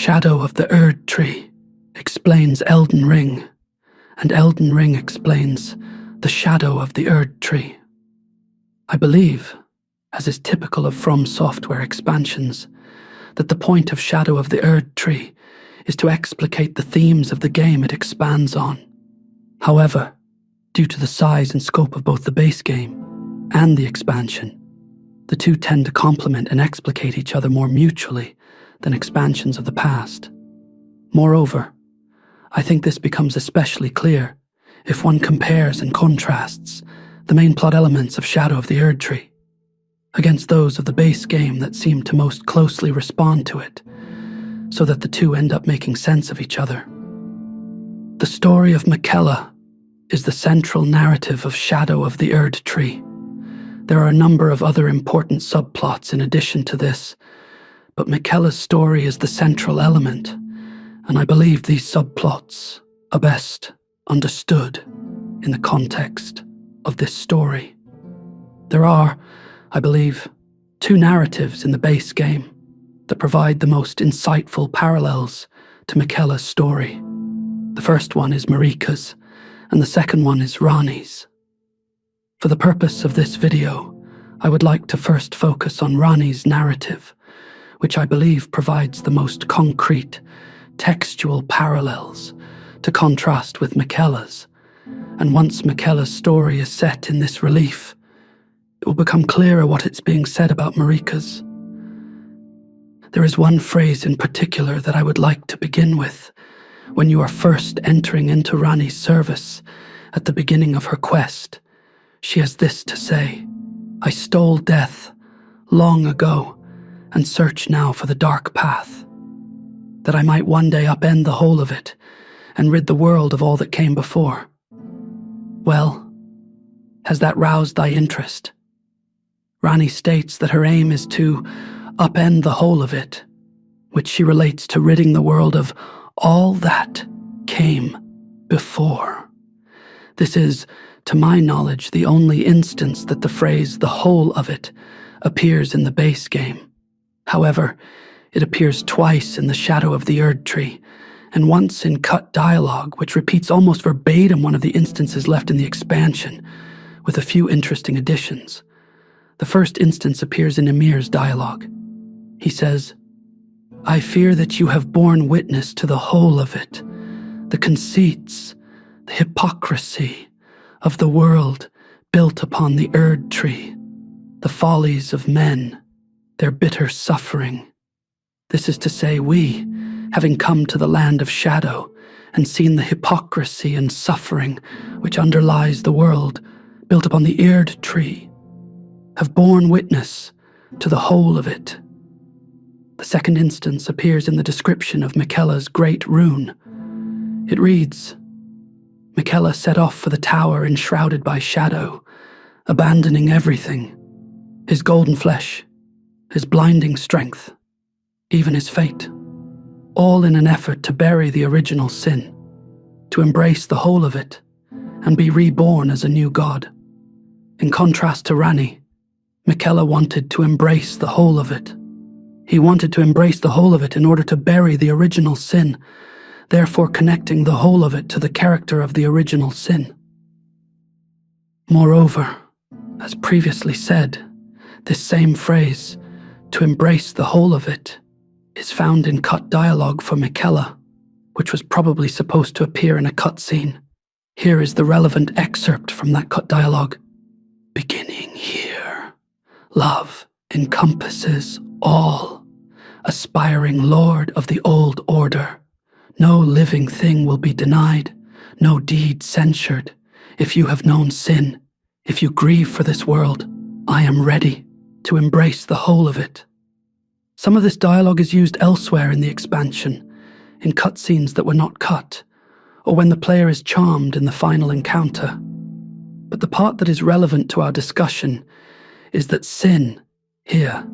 shadow of the Erdtree explains Elden Ring, and Elden Ring explains the shadow of the Erdtree. I believe, as is typical of From Software expansions, that the point of Shadow of the Erdtree is to explicate the themes of the game it expands on. However, due to the size and scope of both the base game and the expansion, the two tend to complement and explicate each other more mutually than expansions of the past. Moreover, I think this becomes especially clear if one compares and contrasts the main plot elements of Shadow of the Erdtree against those of the base game that seem to most closely respond to it, so that the two end up making sense of each other. The story of Miquella is the central narrative of Shadow of the Erdtree. There are a number of other important subplots in addition to this, but Miquella's story is the central element, and I believe these subplots are best understood in the context of this story. There are, I believe, two narratives in the base game that provide the most insightful parallels to Miquella's story. The first one is Marika's, and the second one is Ranni's. For the purpose of this video, I would like to first focus on Ranni's narrative, which I believe provides the most concrete, textual parallels to contrast with Miquella's, and once Miquella's story is set in this relief, it will become clearer what it's being said about Marika's. There is one phrase in particular that I would like to begin with when you are first entering into Ranni's service at the beginning of her quest. She has this to say: "I stole death long ago and search now for the dark path, that I might one day upend the whole of it and rid the world of all that came before." Well, has that roused thy interest? Ranni states that her aim is to upend the whole of it, which she relates to ridding the world of all that came before. This is, to my knowledge, the only instance that the phrase "the whole of it" appears in the base game. However, it appears twice in the Shadow of the Erdtree, and once in cut dialogue, which repeats almost verbatim one of the instances left in the expansion, with a few interesting additions. The first instance appears in Ymir's dialogue. He says, "I fear that you have borne witness to the whole of it, the conceits, the hypocrisy of the world built upon the Erdtree, the follies of men, their bitter suffering." This is to say, we, having come to the land of shadow and seen the hypocrisy and suffering which underlies the world built upon the Erdtree, have borne witness to the whole of it. The second instance appears in the description of Miquella's great rune. It reads, "Miquella set off for the tower enshrouded by shadow, abandoning everything, his golden flesh, his blinding strength, even his fate, all in an effort to bury the original sin, to embrace the whole of it, and be reborn as a new god." In contrast to Ranni, Miquella wanted to embrace the whole of it. He wanted to embrace the whole of it in order to bury the original sin, therefore connecting the whole of it to the character of the original sin. Moreover, as previously said, this same phrase, "to embrace the whole of it," is found in cut dialogue for Miquella, which was probably supposed to appear in a cutscene. Here is the relevant excerpt from that cut dialogue. "Beginning here, love encompasses all, aspiring lord of the old order. No living thing will be denied, no deed censured. If you have known sin, if you grieve for this world, I am ready to embrace the whole of it." Some of this dialogue is used elsewhere in the expansion, in cutscenes that were not cut, or when the player is charmed in the final encounter. But the part that is relevant to our discussion is that sin, here,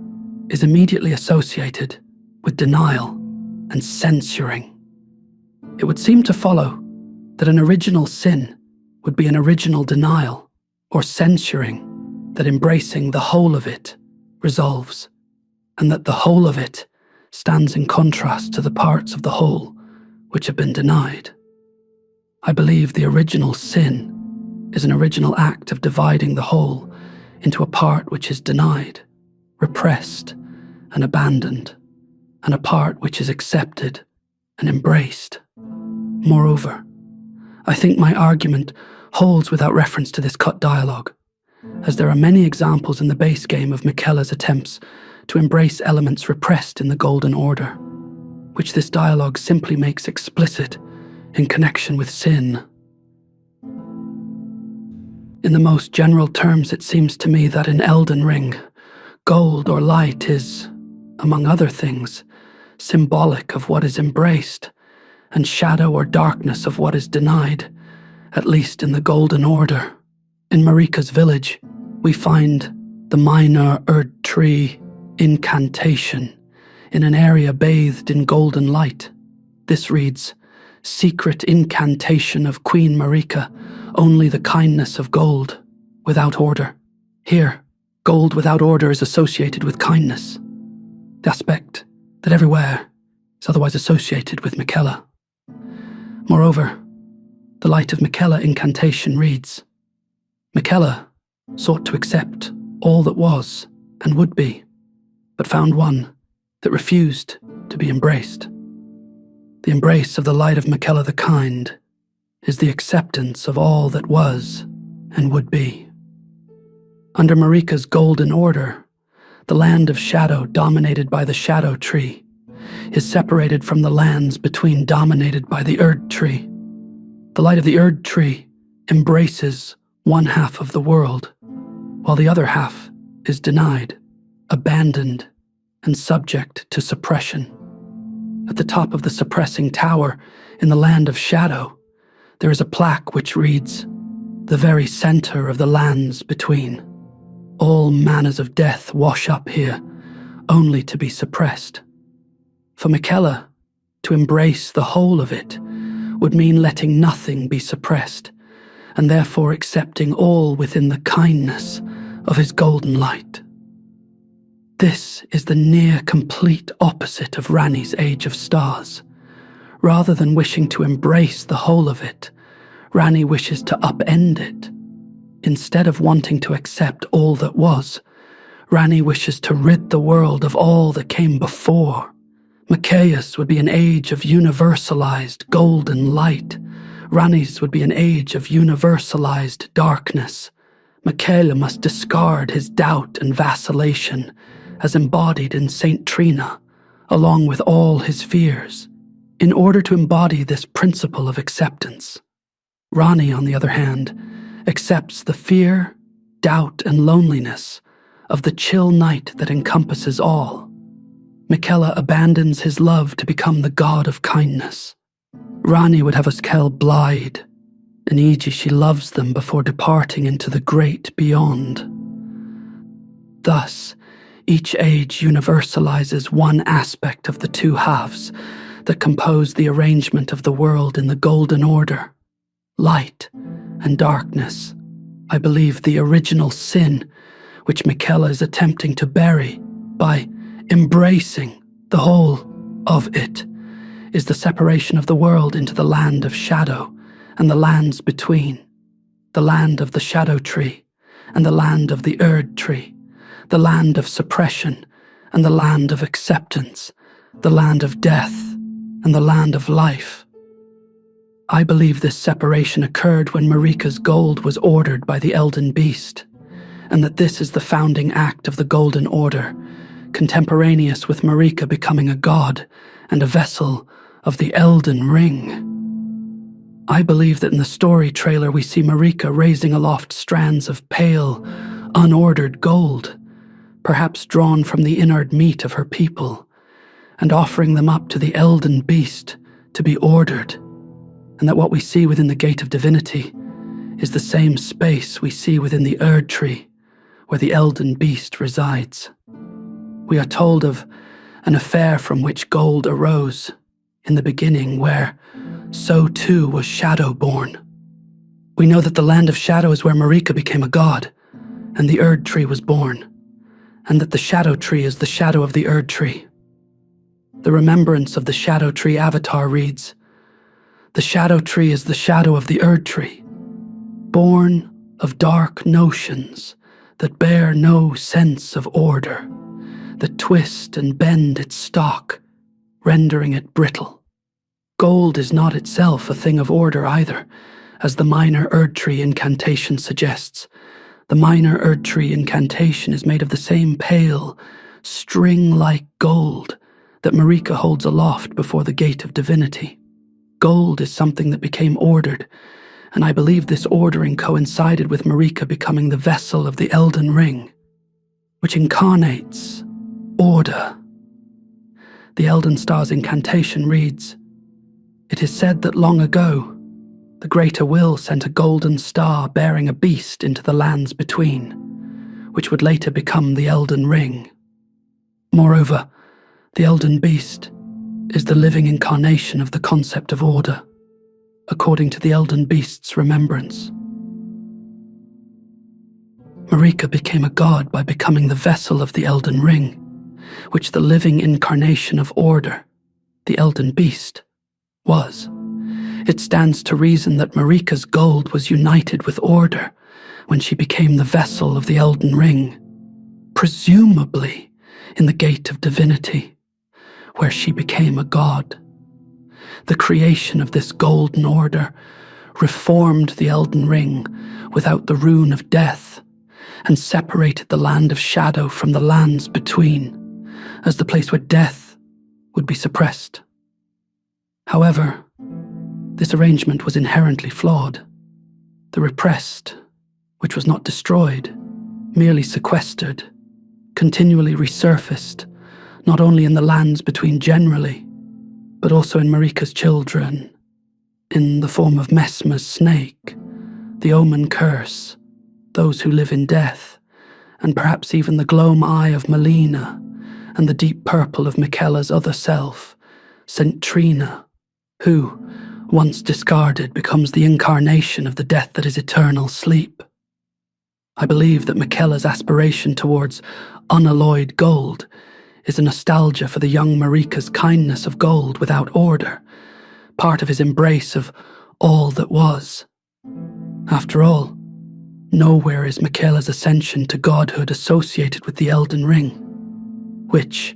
is immediately associated with denial and censuring. It would seem to follow that an original sin would be an original denial or censuring that embracing the whole of it resolves, and that the whole of it stands in contrast to the parts of the whole which have been denied. I believe the original sin is an original act of dividing the whole into a part which is denied, repressed, and abandoned, and a part which is accepted and embraced. Moreover, I think my argument holds without reference to this cut dialogue, as there are many examples in the base game of Miquella's attempts to embrace elements repressed in the Golden Order, which this dialogue simply makes explicit in connection with sin. In the most general terms, it seems to me that in Elden Ring, gold or light is, among other things, symbolic of what is embraced, and shadow or darkness of what is denied, at least in the Golden Order. In Marika's village, we find the minor Erdtree incantation in an area bathed in golden light. This reads, "Secret incantation of Queen Marika, only the kindness of gold, without order." Here, gold without order is associated with kindness, the aspect that everywhere is otherwise associated with Miquella. Moreover, the Light of Miquella incantation reads, "Miquella sought to accept all that was and would be, but found one that refused to be embraced. The embrace of the Light of Miquella the Kind is the acceptance of all that was and would be." Under Marika's Golden Order, the land of shadow dominated by the Shadow Tree is separated from the lands between dominated by the Erdtree. The light of the Erdtree embraces one half of the world, while the other half is denied, abandoned, and subject to suppression. At the top of the suppressing tower in the land of shadow, there is a plaque which reads, "The very center of the lands between. All manners of death wash up here, only to be suppressed." For Miquella, to embrace the whole of it would mean letting nothing be suppressed, and therefore accepting all within the kindness of his golden light. This is the near complete opposite of Ranni's Age of Stars. Rather than wishing to embrace the whole of it, Ranni wishes to upend it. Instead of wanting to accept all that was, Ranni wishes to rid the world of all that came before. Miquella's would be an age of universalized golden light. Ranni's would be an age of universalized darkness. Miquella must discard his doubt and vacillation, as embodied in Saint Trina, along with all his fears, in order to embody this principle of acceptance. Ranni, on the other hand, accepts the fear, doubt, and loneliness of the chill night that encompasses all. Miquella abandons his love to become the god of kindness. Ranni would have us kill Blide, and e.g. she loves them before departing into the great beyond. Thus, each age universalizes one aspect of the two halves that compose the arrangement of the world in the Golden Order. Light and darkness, I believe the original sin which Miquella is attempting to bury by embracing the whole of it, is the separation of the world into the land of shadow and the lands between, the land of the Shadow Tree and the land of the Erdtree, the land of suppression and the land of acceptance, the land of death and the land of life. I believe this separation occurred when Marika's gold was ordered by the Elden beast, and that this is the founding act of the Golden Order, contemporaneous with Marika becoming a god and a vessel of the Elden Ring. I believe that in the story trailer we see Marika raising aloft strands of pale, unordered gold, perhaps drawn from the inert meat of her people, and offering them up to the Elden beast to be ordered, and that what we see within the Gate of Divinity is the same space we see within the Erdtree, where the Elden beast resides. We are told of an affair from which gold arose in the beginning, where so too was shadow born. We know that the land of shadow is where Marika became a god, and the Erdtree was born, and that the Shadow Tree is the shadow of the Erdtree. The remembrance of the Shadow Tree avatar reads, "The Shadow Tree is the shadow of the Erdtree, born of dark notions that bear no sense of order, that twist and bend its stalk, rendering it brittle. Gold is not itself a thing of order either, as the minor Erdtree incantation suggests. The minor Erdtree incantation is made of the same pale, string-like gold that Marika holds aloft before the gate of divinity. Gold is something that became ordered, and I believe this ordering coincided with Marika becoming the vessel of the Elden Ring, which incarnates order. The Elden Star's incantation reads, "It is said that long ago, the Greater Will sent a golden star bearing a beast into the lands between, which would later become the Elden Ring. Moreover, the Elden Beast is the living incarnation of the concept of order, according to the Elden Beast's remembrance. Marika became a god by becoming the vessel of the Elden Ring, which the living incarnation of order, the Elden Beast, was. It stands to reason that Marika's gold was united with order when she became the vessel of the Elden Ring, presumably in the Gate of Divinity, where she became a god. The creation of this golden order reformed the Elden Ring without the rune of death, and separated the land of shadow from the lands between, as the place where death would be suppressed. However, this arrangement was inherently flawed. The repressed, which was not destroyed, merely sequestered, continually resurfaced, not only in the lands between generally, but also in Marika's children, in the form of Messmer's snake, the Omen curse, those who live in death, and perhaps even the gloam eye of Melina, and the deep purple of Miquella's other self, St. Trina, who, once discarded, becomes the incarnation of the death that is eternal sleep. I believe that Miquella's aspiration towards unalloyed gold is a nostalgia for the young Marika's kindness of gold without order, part of his embrace of all that was. After all, nowhere is Miquella's ascension to godhood associated with the Elden Ring, which,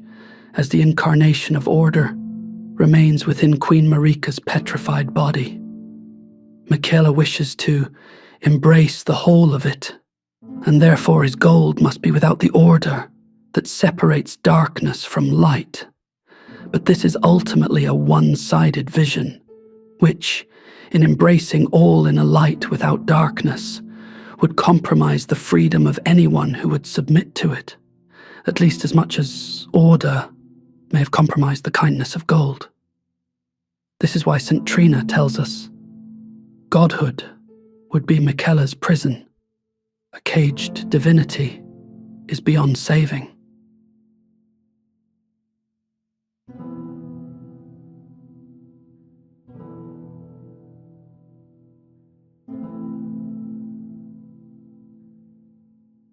as the incarnation of order, remains within Queen Marika's petrified body. Miquella wishes to embrace the whole of it, and therefore his gold must be without the order that separates darkness from light. But this is ultimately a one-sided vision, which, in embracing all in a light without darkness, would compromise the freedom of anyone who would submit to it, at least as much as order may have compromised the kindness of gold. This is why St. Trina tells us godhood would be Miquella's prison. A caged divinity is beyond saving.